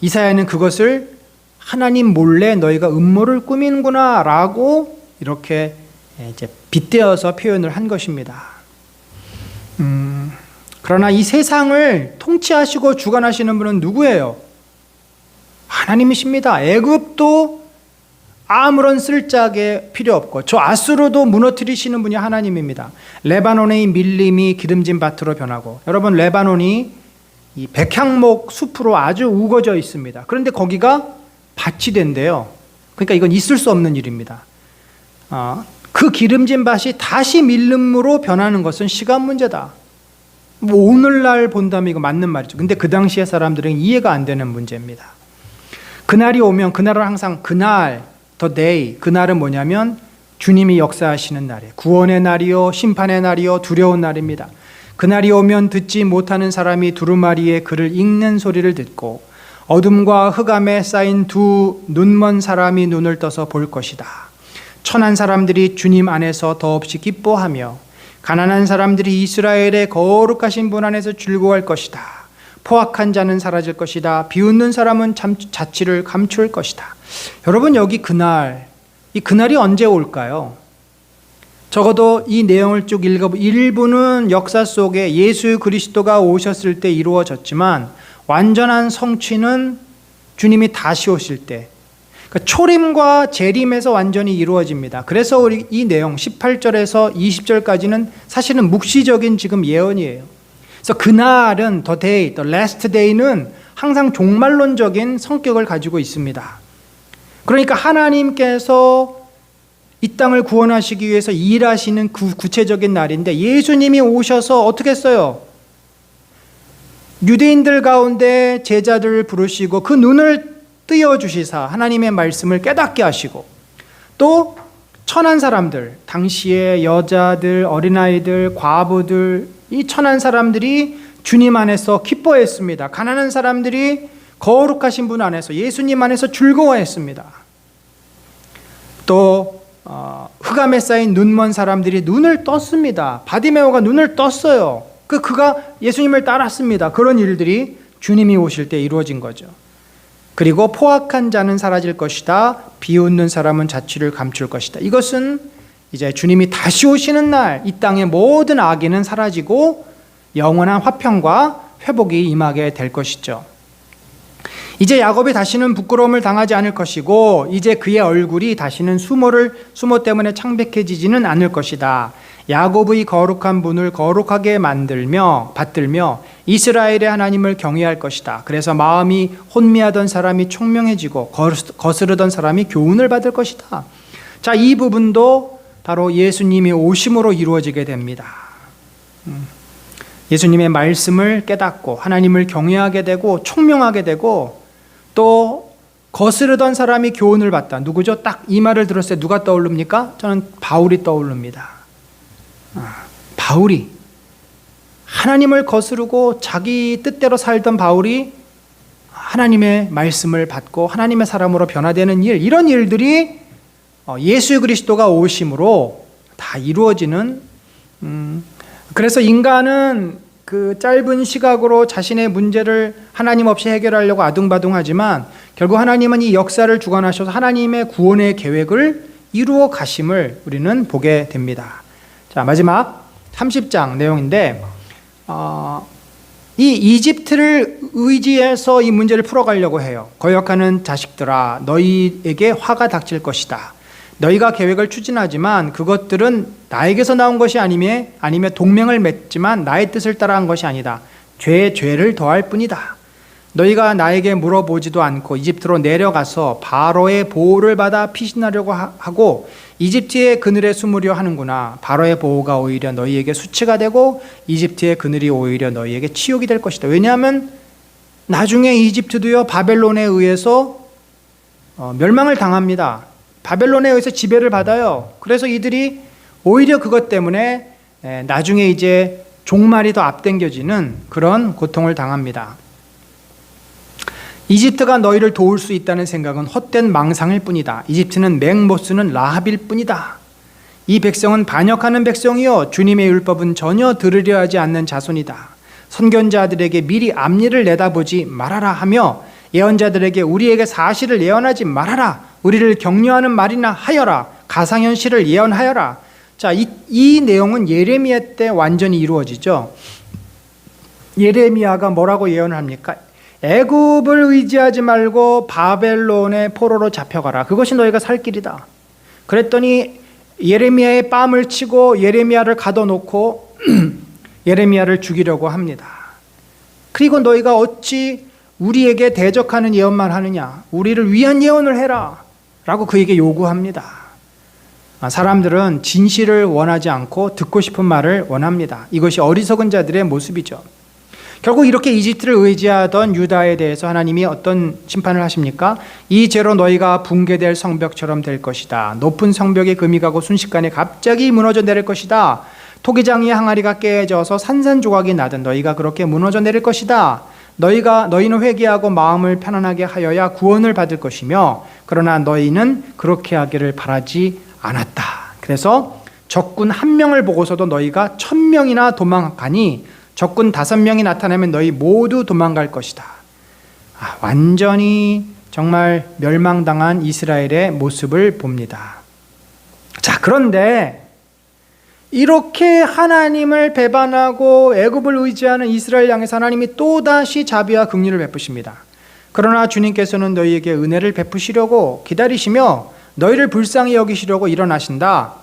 A: 이사야는 그것을 하나님 몰래 너희가 음모를 꾸미는구나 라고 이렇게 이제 빗대어서 표현을 한 것입니다. 그러나 이 세상을 통치하시고 주관하시는 분은 누구예요? 하나님이십니다. 애굽도 아무런 쓸데가 필요 없고 저 아수르도 무너뜨리시는 분이 하나님입니다. 레바논의 밀림이 기름진 밭으로 변하고, 여러분 레바논이 이 백향목 숲으로 아주 우거져 있습니다. 그런데 거기가 밭이 된대요. 그러니까 이건 있을 수 없는 일입니다. 그 기름진 밭이 다시 밀림으로 변하는 것은 시간 문제다. 뭐 오늘날 본다면 이거 맞는 말이죠. 근데 그 당시의 사람들은 이해가 안 되는 문제입니다. 그날이 오면, 그날은 항상 그날, the day, 그날은 뭐냐면 주님이 역사하시는 날이에요. 구원의 날이요, 심판의 날이요, 두려운 날입니다. 그날이 오면 듣지 못하는 사람이 두루마리에 글을 읽는 소리를 듣고 어둠과 흑암에 쌓인 두 눈먼 사람이 눈을 떠서 볼 것이다. 천한 사람들이 주님 안에서 더없이 기뻐하며 가난한 사람들이 이스라엘의 거룩하신 분 안에서 즐거워할 것이다. 포악한 자는 사라질 것이다. 비웃는 사람은 자취를 감출 것이다. 여러분, 여기 그날, 이 그날이 언제 올까요? 적어도 이 내용을 쭉 읽어보면 일부는 역사 속에 예수 그리스도가 오셨을 때 이루어졌지만 완전한 성취는 주님이 다시 오실 때, 그러니까 초림과 재림에서 완전히 이루어집니다. 그래서 우리 이 내용 18절에서 20절까지는 사실은 묵시적인 지금 예언이에요. 그래서 그날은 the day, the last day는 항상 종말론적인 성격을 가지고 있습니다. 그러니까 하나님께서 이 땅을 구원하시기 위해서 일하시는 그 구체적인 날인데, 예수님이 오셔서 어떻게 했어요? 유대인들 가운데 제자들을 부르시고 그 눈을 띄어주시사 하나님의 말씀을 깨닫게 하시고, 또 천한 사람들, 당시의 여자들, 어린아이들, 과부들, 이 천한 사람들이 주님 안에서 기뻐했습니다. 가난한 사람들이 거룩하신 분 안에서, 예수님 안에서 즐거워했습니다. 또 흑암에 쌓인 눈먼 사람들이 눈을 떴습니다. 바디메오가 눈을 떴어요. 그가 예수님을 따랐습니다. 그런 일들이 주님이 오실 때 이루어진 거죠. 그리고 포악한 자는 사라질 것이다. 비웃는 사람은 자취를 감출 것이다. 이것은 이제 주님이 다시 오시는 날 이 땅의 모든 악의는 사라지고 영원한 화평과 회복이 임하게 될 것이죠. 이제 야곱이 다시는 부끄러움을 당하지 않을 것이고 이제 그의 얼굴이 다시는 수모 때문에 창백해지지는 않을 것이다. 야곱의 거룩한 분을 거룩하게 받들며 이스라엘의 하나님을 경외할 것이다. 그래서 마음이 혼미하던 사람이 총명해지고 거스르던 사람이 교훈을 받을 것이다. 자, 이 부분도 바로 예수님이 오심으로 이루어지게 됩니다. 예수님의 말씀을 깨닫고 하나님을 경외하게 되고 총명하게 되고 또 거스르던 사람이 교훈을 받다. 누구죠? 딱 이 말을 들었을 때 누가 떠오릅니까? 저는 바울이 떠오릅니다. 바울이 하나님을 거스르고 자기 뜻대로 살던 바울이 하나님의 말씀을 받고 하나님의 사람으로 변화되는 일, 이런 일들이 예수 그리스도가 오심으로 다 이루어지는, 그래서 인간은 그 짧은 시각으로 자신의 문제를 하나님 없이 해결하려고 아둥바둥하지만 결국 하나님은 이 역사를 주관하셔서 하나님의 구원의 계획을 이루어 가심을 우리는 보게 됩니다. 자, 마지막 30장 내용인데 이 이집트를 의지해서 이 문제를 풀어가려고 해요. 거역하는 자식들아, 너희에게 화가 닥칠 것이다. 너희가 계획을 추진하지만 그것들은 나에게서 나온 것이 아니면 동맹을 맺지만 나의 뜻을 따라한 것이 아니다. 죄에 죄를 더할 뿐이다. 너희가 나에게 물어보지도 않고 이집트로 내려가서 바로의 보호를 받아 피신하려고 하고 이집트의 그늘에 숨으려 하는구나. 바로의 보호가 오히려 너희에게 수치가 되고 이집트의 그늘이 오히려 너희에게 치욕이 될 것이다. 왜냐하면 나중에 이집트도요, 바벨론에 의해서 멸망을 당합니다. 바벨론에 의해서 지배를 받아요. 그래서 이들이 오히려 그것 때문에 나중에 이제 종말이 더 앞당겨지는 그런 고통을 당합니다. 이집트가 너희를 도울 수 있다는 생각은 헛된 망상일 뿐이다. 이집트는 맹모스는 라합일 뿐이다. 이 백성은 반역하는 백성이요 주님의 율법은 전혀 들으려 하지 않는 자손이다. 선견자들에게 미리 앞일을 내다보지 말아라 하며 예언자들에게 우리에게 사실을 예언하지 말아라. 우리를 격려하는 말이나 하여라. 가상현실을 예언하여라. 자, 이 내용은 예레미야 때 완전히 이루어지죠. 예레미야가 뭐라고 예언을 합니까? 애굽을 의지하지 말고 바벨론의 포로로 잡혀가라. 그것이 너희가 살 길이다. 그랬더니 예레미야의 뺨을 치고 예레미야를 가둬놓고 예레미야를 죽이려고 합니다. 그리고 너희가 어찌 우리에게 대적하는 예언만 하느냐? 우리를 위한 예언을 해라. 라고 그에게 요구합니다. 사람들은 진실을 원하지 않고 듣고 싶은 말을 원합니다. 이것이 어리석은 자들의 모습이죠. 결국 이렇게 이집트를 의지하던 유다에 대해서 하나님이 어떤 심판을 하십니까? 이 죄로 너희가 붕괴될 성벽처럼 될 것이다. 높은 성벽이 금이 가고 순식간에 갑자기 무너져 내릴 것이다. 토기장의 항아리가 깨져서 산산조각이 나든 너희가 그렇게 무너져 내릴 것이다. 너희는 회개하고 마음을 편안하게 하여야 구원을 받을 것이며 그러나 너희는 그렇게 하기를 바라지 않았다. 그래서 적군 1명을 보고서도 너희가 1000명이나 도망가니 적군 5명이 나타나면 너희 모두 도망갈 것이다. 완전히 정말 멸망당한 이스라엘의 모습을 봅니다. 자, 그런데 이렇게 하나님을 배반하고 애굽을 의지하는 이스라엘 향해서 하나님이 또다시 자비와 긍휼을 베푸십니다. 그러나 주님께서는 너희에게 은혜를 베푸시려고 기다리시며 너희를 불쌍히 여기시려고 일어나신다.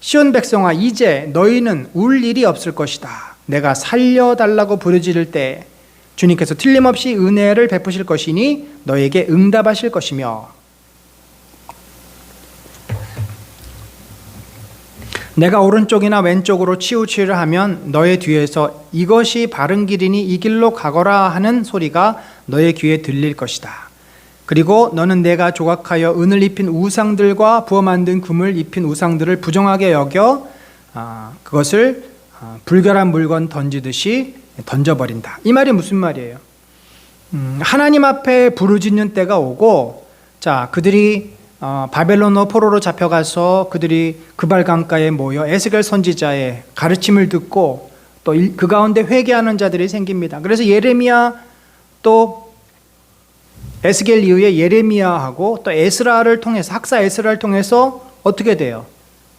A: 시온 백성아, 이제 너희는 울 일이 없을 것이다. 내가 살려달라고 부르짖을 때 주님께서 틀림없이 은혜를 베푸실 것이니 너희에게 응답하실 것이며 내가 오른쪽이나 왼쪽으로 치우치려 하면 너의 뒤에서 이것이 바른 길이니 이 길로 가거라 하는 소리가 너의 귀에 들릴 것이다. 그리고 너는 내가 조각하여 은을 입힌 우상들과 부어 만든 금을 입힌 우상들을 부정하게 여겨 그것을 불결한 물건 던지듯이 던져버린다. 이 말이 무슨 말이에요? 하나님 앞에 부르짖는 때가 오고, 자, 그들이 바벨론어 포로로 잡혀가서 그들이 그발 강가에 모여 에스겔 선지자의 가르침을 듣고 또 그 가운데 회개하는 자들이 생깁니다. 그래서 예레미야 또 에스겔 이후에 예레미야하고 또 에스라를 통해서, 학사 에스라를 통해서 어떻게 돼요?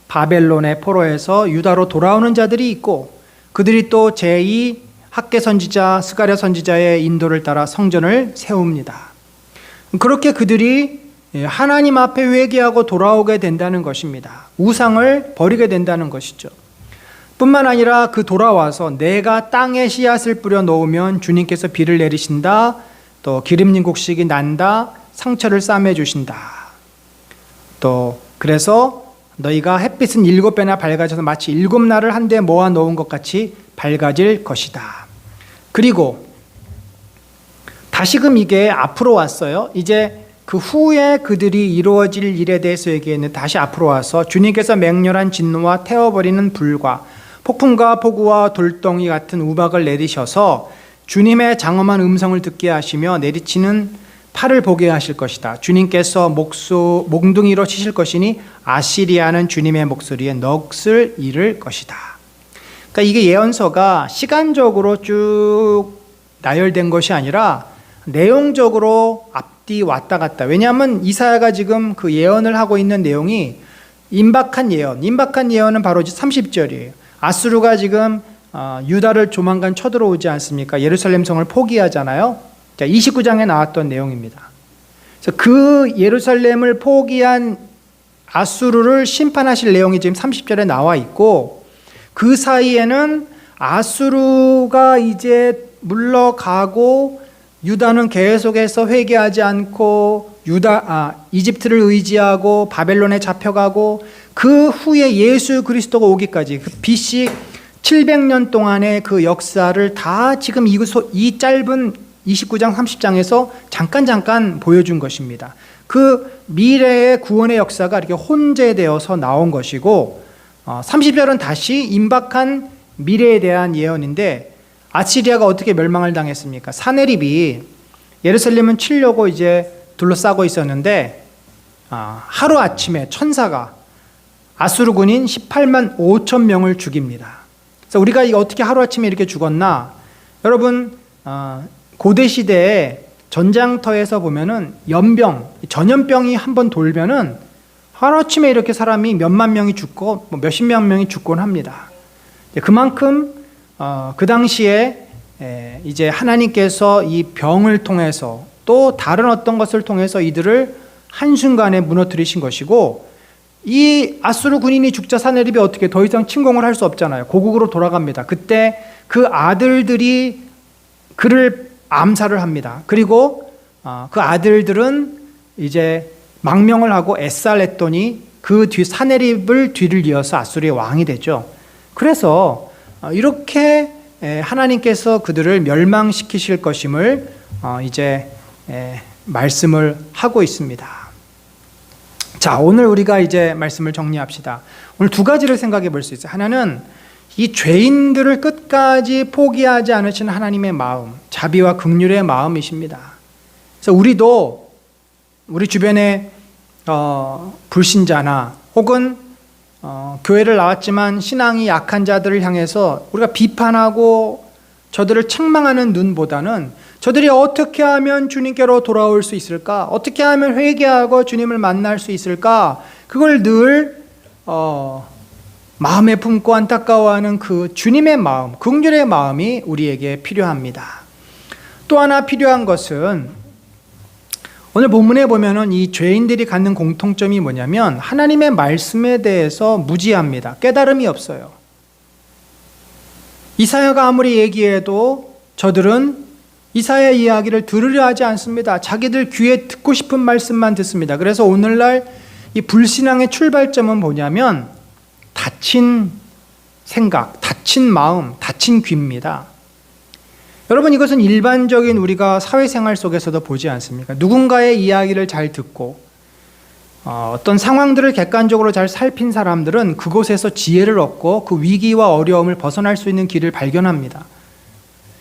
A: 바벨론의 포로에서 유다로 돌아오는 자들이 있고, 그들이 또 제2 학개 선지자 스가랴 선지자의 인도를 따라 성전을 세웁니다. 그렇게 그들이 하나님 앞에 회개하고 돌아오게 된다는 것입니다. 우상을 버리게 된다는 것이죠. 뿐만 아니라 그 돌아와서 내가 땅에 씨앗을 뿌려 놓으면 주님께서 비를 내리신다, 또 기름진 곡식이 난다, 상처를 싸매 주신다. 또 그래서 너희가 햇빛은 7배나 밝아져서 마치 7날을 한데 모아 놓은 것 같이 밝아질 것이다. 그리고 다시금 이게 앞으로 왔어요. 이제 그 후에 그들이 이루어질 일에 대해서 얘기했는데 다시 앞으로 와서 주님께서 맹렬한 진노와 태워버리는 불과 폭풍과 폭우와 돌덩이 같은 우박을 내리셔서 주님의 장엄한 음성을 듣게 하시며 내리치는 팔을 보게 하실 것이다. 주님께서 몽둥이로 치실 것이니 아시리아는 주님의 목소리에 넋을 잃을 것이다. 그러니까 이게 예언서가 시간적으로 쭉 나열된 것이 아니라 내용적으로 앞뒤 왔다 갔다. 왜냐하면 이사야가 지금 그 예언을 하고 있는 내용이 임박한 예언은 바로 30절이에요. 아수르가 지금 유다를 조만간 쳐들어오지 않습니까? 예루살렘 성을 포기하잖아요. 자, 29장에 나왔던 내용입니다. 그래서 그 예루살렘을 포기한 아수르를 심판하실 내용이 지금 30절에 나와 있고, 그 사이에는 아수르가 이제 물러가고 유다는 계속해서 회개하지 않고 이집트를 의지하고 바벨론에 잡혀가고, 그 후에 예수 그리스도가 오기까지 그 BC 700년 동안의 그 역사를 다 지금 이 짧은 29장 30장에서 잠깐 보여준 것입니다. 그 미래의 구원의 역사가 이렇게 혼재되어서 나온 것이고, 30절은 다시 임박한 미래에 대한 예언인데, 아시리아가 어떻게 멸망을 당했습니까? 사네립이 예루살렘을 치려고 이제 둘러싸고 있었는데 하루아침에 천사가 아수르 군인 18만 5천 명을 죽입니다. 그래서 우리가 이거 어떻게 하루아침에 이렇게 죽었나? 여러분, 고대 시대에 전장터에서 보면은 전염병이 한번 돌면은 하루아침에 이렇게 사람이 몇만 명이 죽고 몇십만 명이 죽곤 합니다. 그만큼 그 당시에 이제 하나님께서 이 병을 통해서 또 다른 어떤 것을 통해서 이들을 한순간에 무너뜨리신 것이고, 이 아수르 군인이 죽자 사네립이 어떻게 더 이상 침공을 할 수 없잖아요. 고국으로 돌아갑니다. 그때 그 아들들이 그를 암살을 합니다. 그리고 그 아들들은 이제 망명을 하고 에살했더니 그 뒤 사네립을 뒤를 이어서 아수르의 왕이 되죠. 그래서 이렇게 하나님께서 그들을 멸망시키실 것임을 이제 말씀을 하고 있습니다. 자, 오늘 우리가 이제 말씀을 정리합시다. 오늘 두 가지를 생각해 볼 수 있어요. 하나는 이 죄인들을 끝까지 포기하지 않으시는 하나님의 마음, 자비와 긍휼의 마음이십니다. 그래서 우리도 우리 주변에 불신자나 혹은 교회를 나왔지만 신앙이 약한 자들을 향해서 우리가 비판하고 저들을 책망하는 눈보다는 저들이 어떻게 하면 주님께로 돌아올 수 있을까? 어떻게 하면 회개하고 주님을 만날 수 있을까? 그걸 늘 마음에 품고 안타까워하는 그 주님의 마음, 긍휼의 마음이 우리에게 필요합니다. 또 하나 필요한 것은 오늘 본문에 보면은 이 죄인들이 갖는 공통점이 뭐냐면 하나님의 말씀에 대해서 무지합니다. 깨달음이 없어요. 이사야가 아무리 얘기해도 저들은 이사야 이야기를 들으려 하지 않습니다. 자기들 귀에 듣고 싶은 말씀만 듣습니다. 그래서 오늘날 이 불신앙의 출발점은 뭐냐면 닫힌 생각, 닫힌 마음, 닫힌 귀입니다. 여러분, 이것은 일반적인 우리가 사회생활 속에서도 보지 않습니까? 누군가의 이야기를 잘 듣고 어떤 상황들을 객관적으로 잘 살핀 사람들은 그곳에서 지혜를 얻고 그 위기와 어려움을 벗어날 수 있는 길을 발견합니다.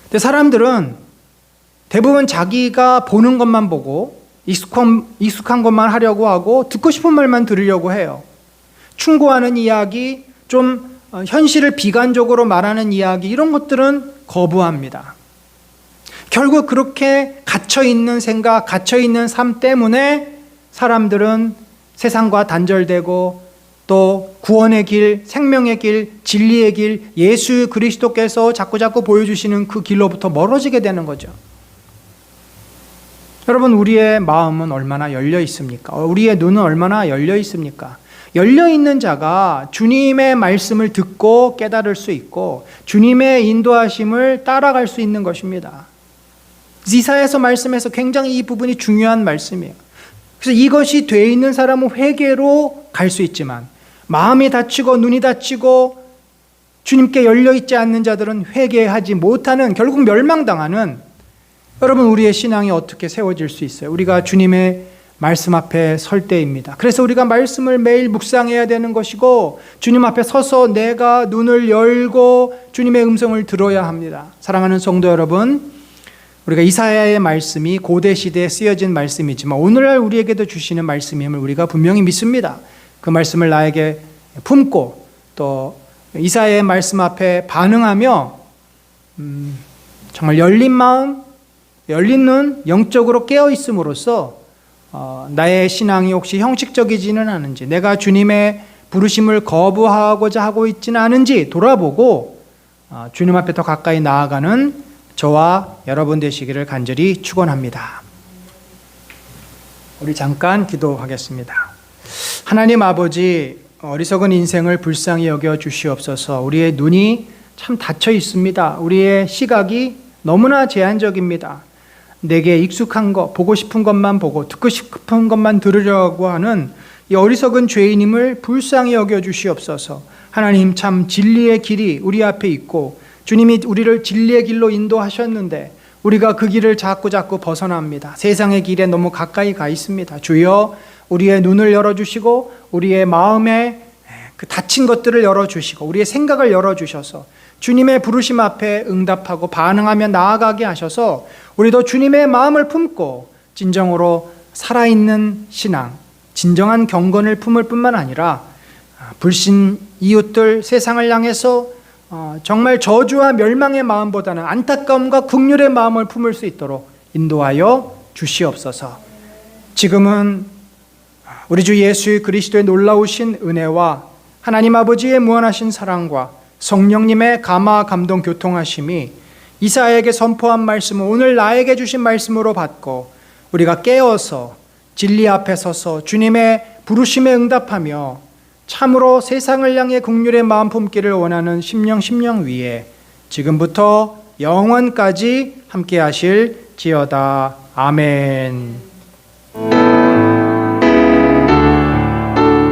A: 근데 사람들은 대부분 자기가 보는 것만 보고 익숙한 것만 하려고 하고 듣고 싶은 말만 들으려고 해요. 충고하는 이야기, 좀 현실을 비관적으로 말하는 이야기, 이런 것들은 거부합니다. 결국 그렇게 갇혀있는 생각, 갇혀있는 삶 때문에 사람들은 세상과 단절되고 또 구원의 길, 생명의 길, 진리의 길, 예수 그리스도께서 자꾸자꾸 보여주시는 그 길로부터 멀어지게 되는 거죠. 여러분, 우리의 마음은 얼마나 열려 있습니까? 우리의 눈은 얼마나 열려 있습니까? 열려 있는 자가 주님의 말씀을 듣고 깨달을 수 있고 주님의 인도하심을 따라갈 수 있는 것입니다. 이사야서 말씀에서 굉장히 이 부분이 중요한 말씀이에요. 그래서 이것이 돼 있는 사람은 회개로 갈 수 있지만 마음이 닫히고 눈이 닫히고 주님께 열려 있지 않는 자들은 회개하지 못하는, 결국 멸망당하는, 여러분, 우리의 신앙이 어떻게 세워질 수 있어요? 우리가 주님의 말씀 앞에 설 때입니다. 그래서 우리가 말씀을 매일 묵상해야 되는 것이고 주님 앞에 서서 내가 눈을 열고 주님의 음성을 들어야 합니다. 사랑하는 성도 여러분, 우리가 이사야의 말씀이 고대 시대에 쓰여진 말씀이지만 오늘날 우리에게도 주시는 말씀임을 우리가 분명히 믿습니다. 그 말씀을 나에게 품고 또 이사야의 말씀 앞에 반응하며 정말 열린 마음, 열린 눈, 영적으로 깨어 있음으로써 나의 신앙이 혹시 형식적이지는 않은지, 내가 주님의 부르심을 거부하고자 하고 있지는 않은지 돌아보고 주님 앞에 더 가까이 나아가는 저와 여러분 되시기를 간절히 축원합니다. 우리 잠깐 기도하겠습니다. 하나님 아버지, 어리석은 인생을 불쌍히 여겨 주시옵소서. 우리의 눈이 참 닫혀 있습니다. 우리의 시각이 너무나 제한적입니다. 내게 익숙한 것, 보고 싶은 것만 보고 듣고 싶은 것만 들으려고 하는 이 어리석은 죄인임을 불쌍히 여겨 주시옵소서. 하나님, 참 진리의 길이 우리 앞에 있고 주님이 우리를 진리의 길로 인도하셨는데 우리가 그 길을 자꾸 벗어납니다. 세상의 길에 너무 가까이 가 있습니다. 주여, 우리의 눈을 열어주시고 우리의 마음에 그 닫힌 것들을 열어주시고 우리의 생각을 열어주셔서 주님의 부르심 앞에 응답하고 반응하며 나아가게 하셔서 우리도 주님의 마음을 품고 진정으로 살아있는 신앙, 진정한 경건을 품을 뿐만 아니라 불신 이웃들, 세상을 향해서 정말 저주와 멸망의 마음보다는 안타까움과 긍휼의 마음을 품을 수 있도록 인도하여 주시옵소서. 지금은 우리 주 예수 그리스도의 놀라우신 은혜와 하나님 아버지의 무한하신 사랑과 성령님의 감화 감동 교통하심이 이사야에게 선포한 말씀을 오늘 나에게 주신 말씀으로 받고 우리가 깨어서 진리 앞에 서서 주님의 부르심에 응답하며 참으로 세상을 향해 긍휼의 마음 품기를 원하는 심령 위에 지금부터 영원까지 함께 하실지어다. 아멘.